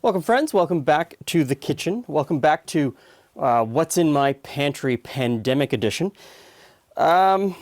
Welcome, friends. Welcome back to the kitchen. Welcome back to What's in My Pantry Pandemic Edition. So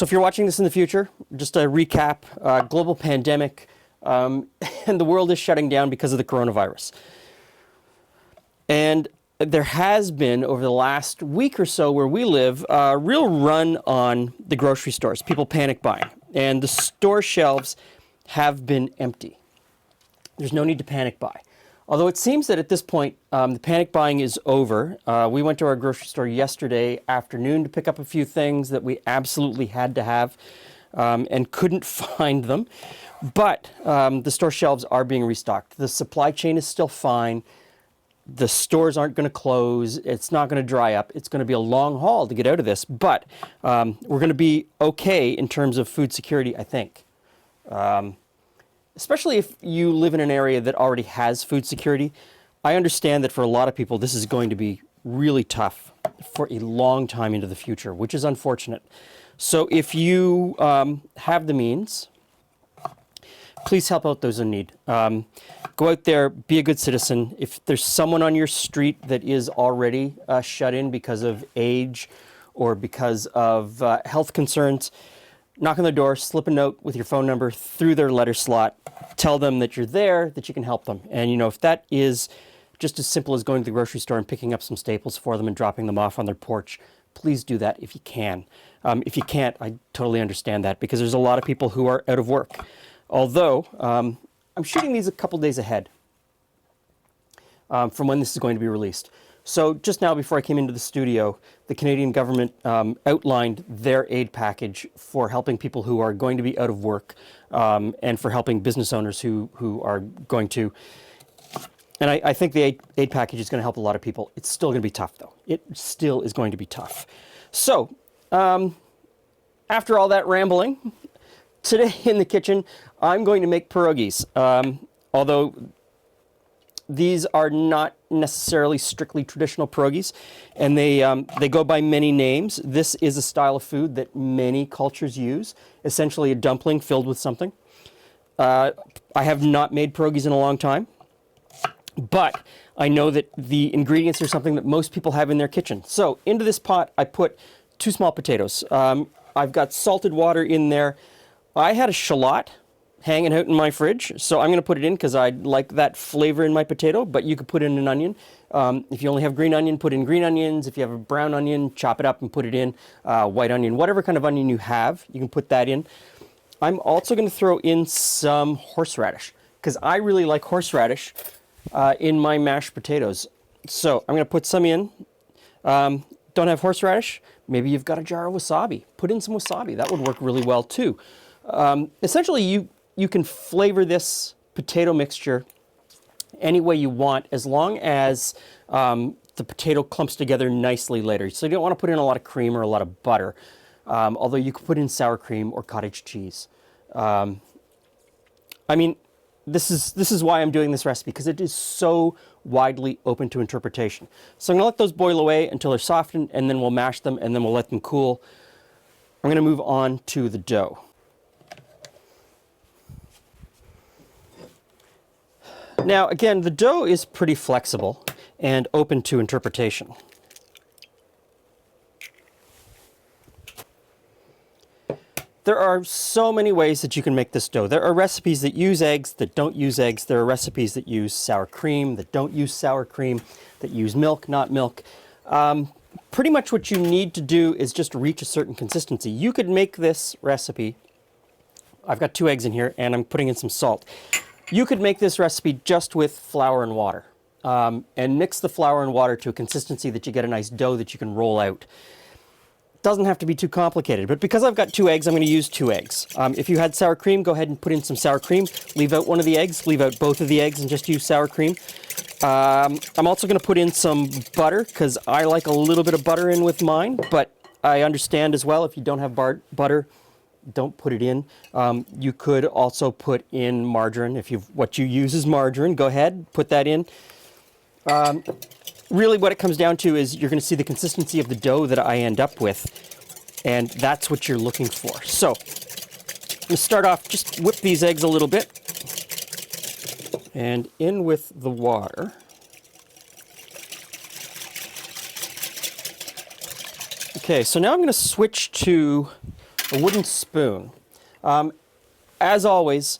if you're watching this in the future, just a recap, global pandemic, and the world is shutting down because of the coronavirus. And there has been, over the last week or so where we live, a real run on the grocery stores, people panic buying. And the store shelves have been empty. There's no need to panic buy. Although it seems that at this point, the panic buying is over. We went to our grocery store yesterday afternoon to pick up a few things that we absolutely had to have and couldn't find them. But the store shelves are being restocked. The supply chain is still fine. The stores aren't going to close. It's not going to dry up. It's going to be a long haul to get out of this. But we're going to be okay in terms of food security, I think. Especially if you live in an area that already has food security. I understand that for a lot of people, this is going to be really tough for a long time into the future, which is unfortunate. So if you have the means, please help out those in need. Go out there, be a good citizen. If there's someone on your street that is already shut in because of age or because of health concerns, knock on their door, slip a note with your phone number through their letter slot, tell them that you're there, that you can help them. And you know, if that is just as simple as going to the grocery store and picking up some staples for them and dropping them off on their porch, please do that if you can. If you can't, I totally understand that, because there's a lot of people who are out of work. Although, I'm shooting these a couple days ahead from when this is going to be released. So just now, before I came into the studio, the Canadian government outlined their aid package for helping people who are going to be out of work and for helping business owners who are going to. And I think the aid package is going to help a lot of people. It's still going to be tough, though. It still is going to be tough. So after all that rambling, today in the kitchen, I'm going to make pierogies. Although these are not necessarily strictly traditional pierogies, and they go by many names. This is a style of food that many cultures use, essentially a dumpling filled with something. I have not made pierogies in a long time, but I know that the ingredients are something that most people have in their kitchen. So into this pot, I put 2 small potatoes. I've got salted water in there. I had a shallot hanging out in my fridge, so I'm going to put it in because I like that flavor in my potato, but you could put in an onion. If you only have green onion, put in green onions. If you have a brown onion, chop it up and put it in. White onion, whatever kind of onion you have, you can put that in. I'm also going to throw in some horseradish because I really like horseradish in my mashed potatoes. So I'm going to put some in. Don't have horseradish? Maybe you've got a jar of wasabi. Put in some wasabi. That would work really well too. Essentially, you can flavor this potato mixture any way you want, as long as the potato clumps together nicely later. So you don't want to put in a lot of cream or a lot of butter, although you could put in sour cream or cottage cheese. I mean, this is why I'm doing this recipe, because it is so widely open to interpretation. So I'm going to let those boil away until they're softened, and then we'll mash them, and then we'll let them cool. I'm going to move on to the dough. Now, again, the dough is pretty flexible and open to interpretation. There are so many ways that you can make this dough. There are recipes that use eggs, that don't use eggs. There are recipes that use sour cream, that don't use sour cream, that use milk, not milk. Pretty much what you need to do is just reach a certain consistency. You could make this recipe. I've got 2 eggs in here, and I'm putting in some salt. You could make this recipe just with flour and water, and mix the flour and water to a consistency that you get a nice dough that you can roll out. Doesn't have to be too complicated, but because I've got 2 eggs, I'm going to use 2 eggs. If you had sour cream, go ahead and put in some sour cream. Leave out one of the eggs, leave out both of the eggs, and just use sour cream. I'm also going to put in some butter, because I like a little bit of butter in with mine, but I understand as well if you don't have butter, don't put it in. You could also put in margarine. If what you use is margarine, go ahead, put that in. Really what it comes down to is you're going to see the consistency of the dough that I end up with, and that's what you're looking for. So I'm going to start off, just whip these eggs a little bit. And in with the water. Okay, so now I'm going to switch to a wooden spoon. As always,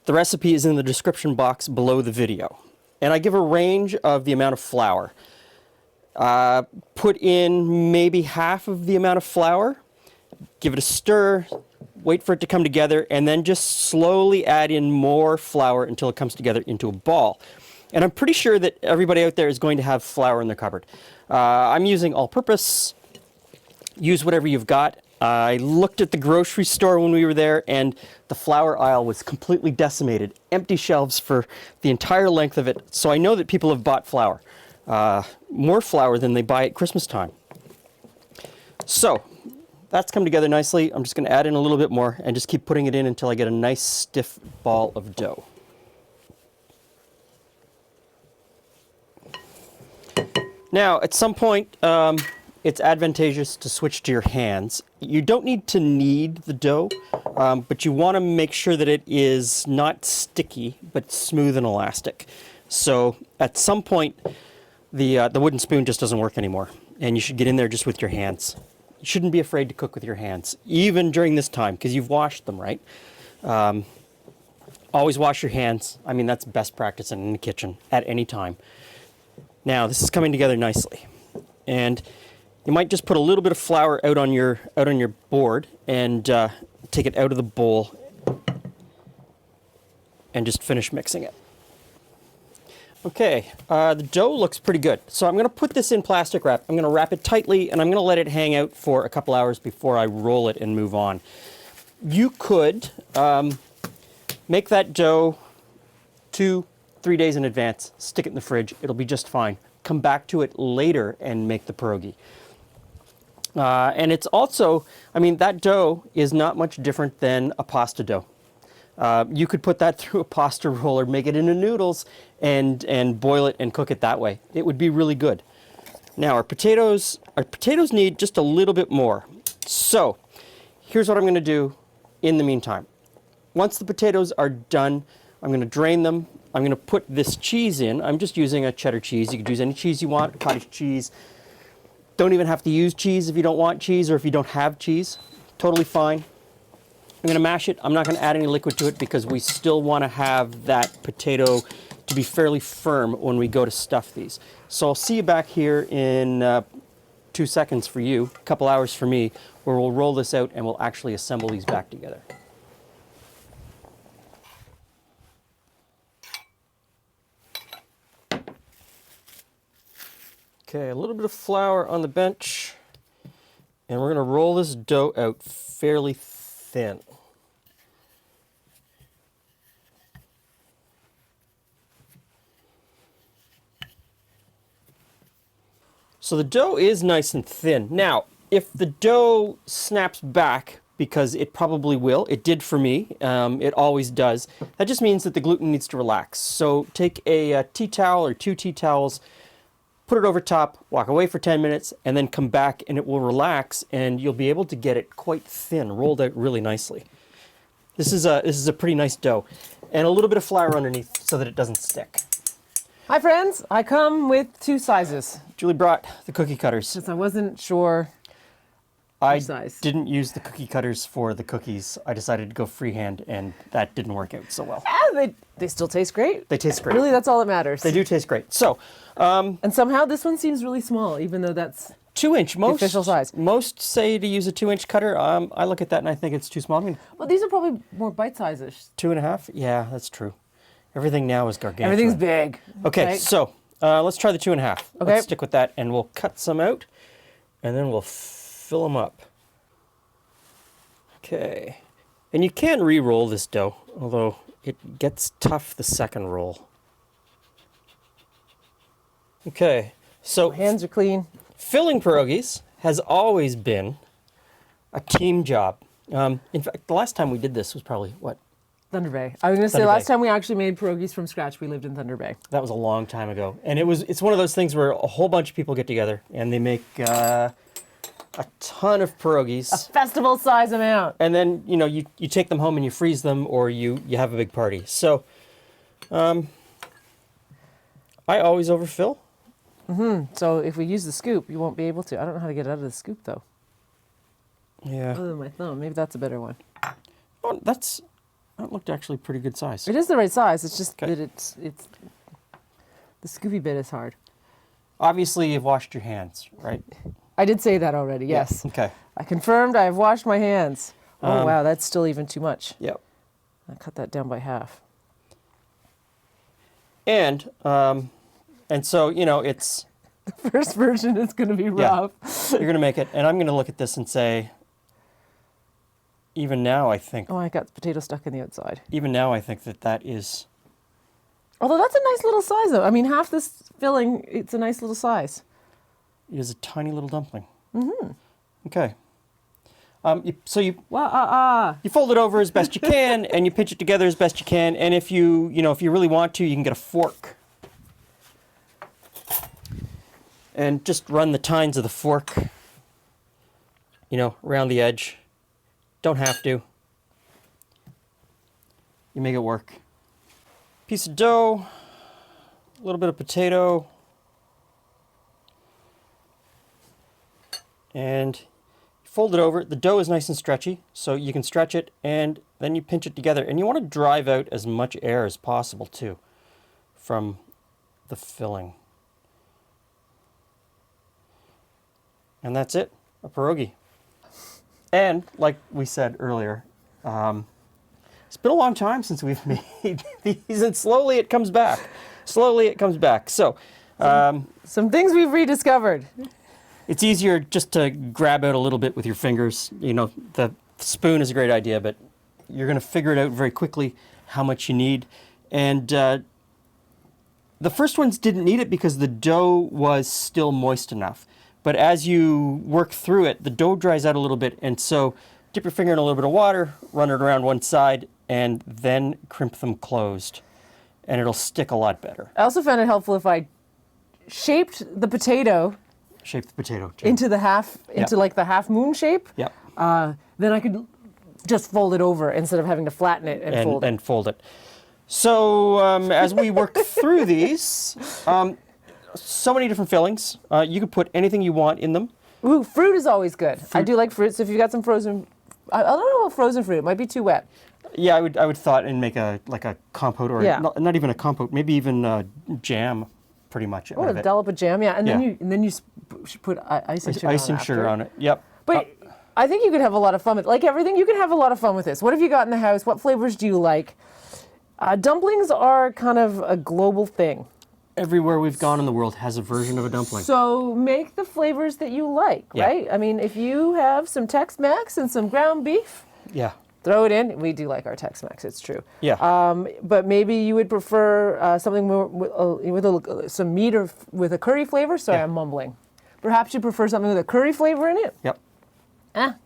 the recipe is in the description box below the video. And I give a range of the amount of flour. Put in maybe half of the amount of flour, give it a stir, wait for it to come together, and then just slowly add in more flour until it comes together into a ball. And I'm pretty sure that everybody out there is going to have flour in their cupboard. I'm using all-purpose. Use whatever you've got. I looked at the grocery store when we were there, and the flour aisle was completely decimated. Empty shelves for the entire length of it. So I know that people have bought flour. More flour than they buy at Christmas time. So that's come together nicely. I'm just going to add in a little bit more and just keep putting it in until I get a nice stiff ball of dough. Now, at some point, it's advantageous to switch to your hands. You don't need to knead the dough, but you want to make sure that it is not sticky, but smooth and elastic. So at some point, the wooden spoon just doesn't work anymore, and you should get in there just with your hands. You shouldn't be afraid to cook with your hands, even during this time, because you've washed them, right? Always wash your hands. I mean, that's best practice in the kitchen at any time. Now, this is coming together nicely, and you might just put a little bit of flour out on your board and take it out of the bowl and just finish mixing it. Okay, the dough looks pretty good. So I'm going to put this in plastic wrap. I'm going to wrap it tightly, and I'm going to let it hang out for a couple hours before I roll it and move on. You could make that dough 2-3 days in advance, stick it in the fridge. It'll be just fine. Come back to it later and make the pierogi. And it's also, I mean, that dough is not much different than a pasta dough. You could put that through a pasta roller, make it into noodles, and boil it and cook it that way. It would be really good. Now our potatoes need just a little bit more. So here's what I'm going to do in the meantime. Once the potatoes are done, I'm going to drain them. I'm going to put this cheese in. I'm just using a cheddar cheese. You could use any cheese you want, cottage cheese. Don't even have to use cheese if you don't want cheese or if you don't have cheese. Totally fine. I'm going to mash it. I'm not going to add any liquid to it because we still want to have that potato to be fairly firm when we go to stuff these. So I'll see you back here in 2 seconds for you, a couple hours for me, where we'll roll this out and we'll actually assemble these back together. Okay, a little bit of flour on the bench, and we're going to roll this dough out fairly thin. So the dough is nice and thin. Now, if the dough snaps back, because it probably will, it did for me, it always does, that just means that the gluten needs to relax. So take a tea towel or 2 tea towels, put it over top, walk away for 10 minutes, and then come back and it will relax and you'll be able to get it quite thin, rolled out really nicely. This is a pretty nice dough. And a little bit of flour underneath so that it doesn't stick. Hi friends, I come with 2 sizes. Julie brought the cookie cutters. Since I wasn't sure I size. didn't use the cookie cutters for the cookies. I decided to go freehand and that didn't work out so well. They still taste great. They taste great. Really, that's all that matters. They do taste great. So, And somehow this one seems really small, even though that's 2-inch, the official size. Most say to use a 2-inch cutter. I look at that and I think it's too small. I mean, Well, these are probably more bite-size-ish. 2.5? Yeah, that's true. Everything now is gargantuan. Everything's big. Okay, so let's try the 2.5. Okay. Let's stick with that and we'll cut some out and then we'll fill them up. Okay. And you can re-roll this dough, although it gets tough the second roll. Okay, so Hands are clean. filling pierogies has always been a team job. In fact, the last time we did this was probably, what? Thunder Bay. I was going to say, Thunder last Bay. time we actually made pierogies from scratch, we lived in Thunder Bay. That was a long time ago. And it's one of those things where a whole bunch of people get together and they make a ton of pierogies. Festival size amount. And then, you take them home and you freeze them or you have a big party. So I always overfill. So if we use the scoop, you won't be able to. I don't know how to get out of the scoop though. Yeah. Other than my thumb, maybe that's a better one. Oh, that looked actually pretty good size. It is the right size. It's just Okay. that it's the scoopy bit is hard. Obviously, you've washed your hands, right? I did say that already. Yes. Okay. I confirmed I have washed my hands. Oh, Um, wow, that's still even too much. Yep. I cut that down by half. And so, you know, it's, The first version is going to be Yeah. rough. you're going to make it, and I'm going to look at this and say, even now I think Oh, I got the potato stuck in the outside. that is, Although that's a nice little size, though. I mean, half this filling, it's a nice little size. is a tiny little dumpling. Mm-hmm. Okay. So you Wow, you fold it over as best you can, and you pinch it together as best you can. And if you really want to, you can get a fork and just run the tines of the fork, around the edge. Don't have to. You make it work. Piece of dough, a little bit of potato, and fold it over. The dough is nice and stretchy, so you can stretch it, and then you pinch it together. And you want to drive out as much air as possible, too, from the filling. And that's it, a pierogi. And, like we said earlier, it's been a long time since we've made these, and slowly it comes back. Slowly it comes back. So, Some things we've rediscovered. it's easier just to grab out a little bit with your fingers. The spoon is a great idea, but you're going to figure it out very quickly how much you need. And the first ones didn't need it because the dough was still moist enough. But as you work through it, the dough dries out a little bit. And so dip your finger in a little bit of water, run it around one side, and then crimp them closed. And it'll stick a lot better. I also found it helpful if I shaped the potato Shape the potato, Jim. into the like the half moon shape. Yep. Then I could just fold it over instead of having to flatten it and fold it. And fold it. So as we work through these, so many different fillings. You can put anything you want in them. Ooh, fruit is always good. I do like fruit. So if you've got some frozen, I don't know about frozen fruit. It might be too wet. Yeah, I would thought and make a compote or Yeah. not even a compote, maybe even jam, pretty much. Or a dollop of jam, yeah. And Yeah. then you should put icing sugar Icing on sugar after. on it. Yep. But I think you could have a lot of fun with, like everything, you can have a lot of fun with this. What have you got in the house? What flavors do you like? Dumplings are kind of a global thing. Everywhere we've gone in the world has a version of a dumpling. So make the flavors that you like, Yeah. right? I mean, if you have some Tex-Mex and some ground beef, Yeah. throw it in. We do like our Tex-Mex, it's true. Yeah. But maybe you would prefer something more with some meat or with a curry flavor. Sorry, Yeah. I'm mumbling. Perhaps you prefer something with a curry flavor in it. Yep.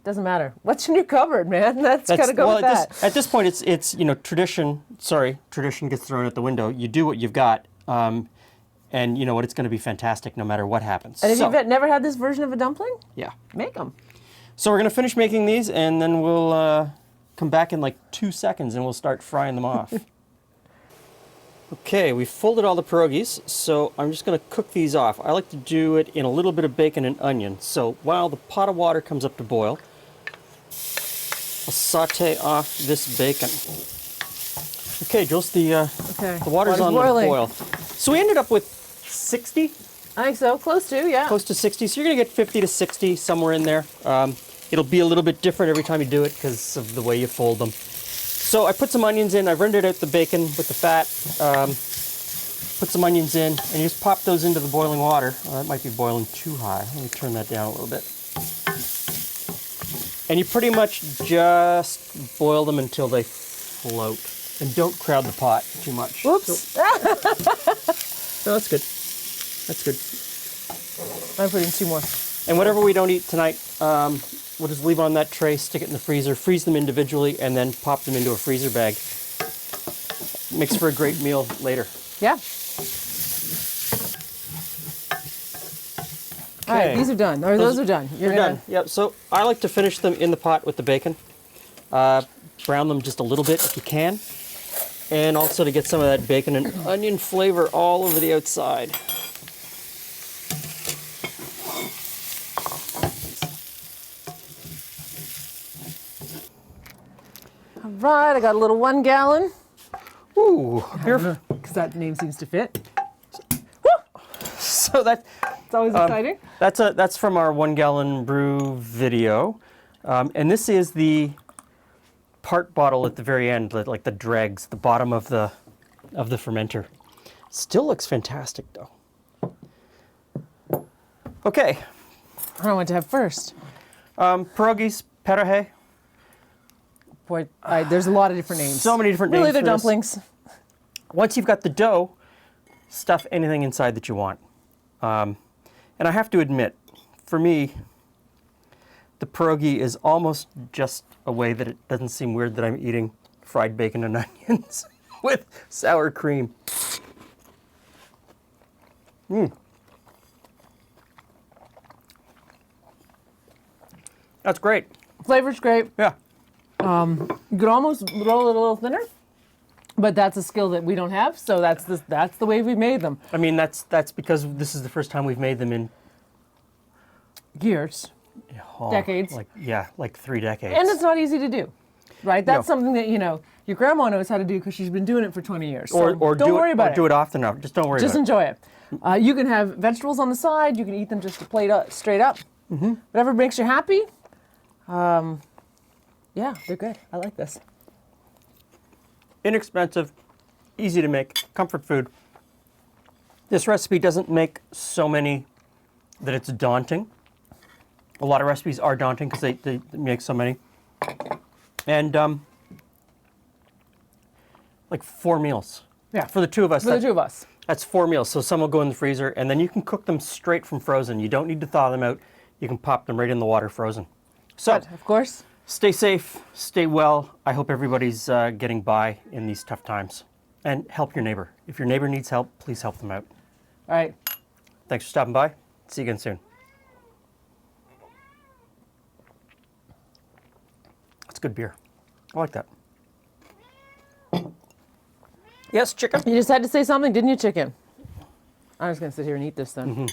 Doesn't matter. What's in your cupboard, man? That's gotta go well, with that. at this point, it's tradition. Sorry, tradition gets thrown out the window. You do what you've got, and you know what? It's going to be fantastic no matter what happens. And if So, you've never had this version of a dumpling, yeah. make them. So we're going to finish making these, and then we'll come back in like 2 seconds, and we'll start frying them off. Okay, we've folded all the pierogies, so I'm just going to cook these off. I like to do it in a little bit of bacon and onion. So while the pot of water comes up to boil, I'll saute off this bacon. Okay, Jules, the water's on boiling. the boil. So we ended up with 60, I think so. Close to, yeah. close to 60. So you're going to get 50 to 60, somewhere in there. It'll be a little bit different every time you do it because of the way you fold them. So I put some onions in. I've rendered out the bacon with the fat. Put some onions in, and you just pop those into the boiling water. That might be boiling too high. Let me turn that down a little bit. And you pretty much just boil them until they float. And don't crowd the pot too much. Whoops. No, that's good. That's good. I'm putting 2 more. And whatever we don't eat tonight, we'll just leave on that tray, stick it in the freezer, freeze them individually, and then pop them into a freezer bag. Makes for a great meal later. Yeah. All right, Okay. these are done. Or those are done. They're done. Yep. So I like to finish them in the pot with the bacon. Brown them just a little bit if you can. And also to get some of that bacon and onion flavor all over the outside. All right, I got a little 1 gallon. Ooh, beer. Because that name seems to fit. So that It's always exciting. that's from our 1 gallon brew video, and this is the part bottle at the very end, like the dregs, the bottom of the fermenter. Still looks fantastic though. Okay, I don't know what to have first. pierogies, perohe. Boy, there's a lot of different names. So many different really, names they're for this. dumplings. Once you've got the dough, stuff anything inside that you want. And I have to admit, for me, the pierogi is almost just a way that it doesn't seem weird that I'm eating fried bacon and onions with sour cream. That's great. Flavor's great. Yeah. You could almost roll it a little thinner, but that's a skill that we don't have. So that's the way we made them. I mean, that's because this is the first time we've made them in Years. Decades. like 3 decades. And it's not easy to do, right? That's No. something that, your grandma knows how to do because she's been doing it for 20 years. So or don't worry about it. do it often enough. Just don't worry Just about enjoy it. You can have vegetables on the side. You can eat them just a plate up, straight up. Whatever makes you happy. Yeah, they're good. I like this. it. Inexpensive, easy to make, comfort food. This recipe doesn't make so many that it's daunting. A lot of recipes are daunting because they make so many. And like 4 meals. Yeah. For the two of us. For the two of us. That's 4 meals. So some will go in the freezer, and then you can cook them straight from frozen. You don't need to thaw them out. You can pop them right in the water frozen. So But, of course. stay safe, stay well. I hope everybody's getting by in these tough times. And help your neighbor. If your neighbor needs help, please help them out. All right. Thanks for stopping by. See you again soon. That's good beer. I like that. Yes, chicken? You just had to say something, didn't you, chicken? I'm just going to sit here and eat this then.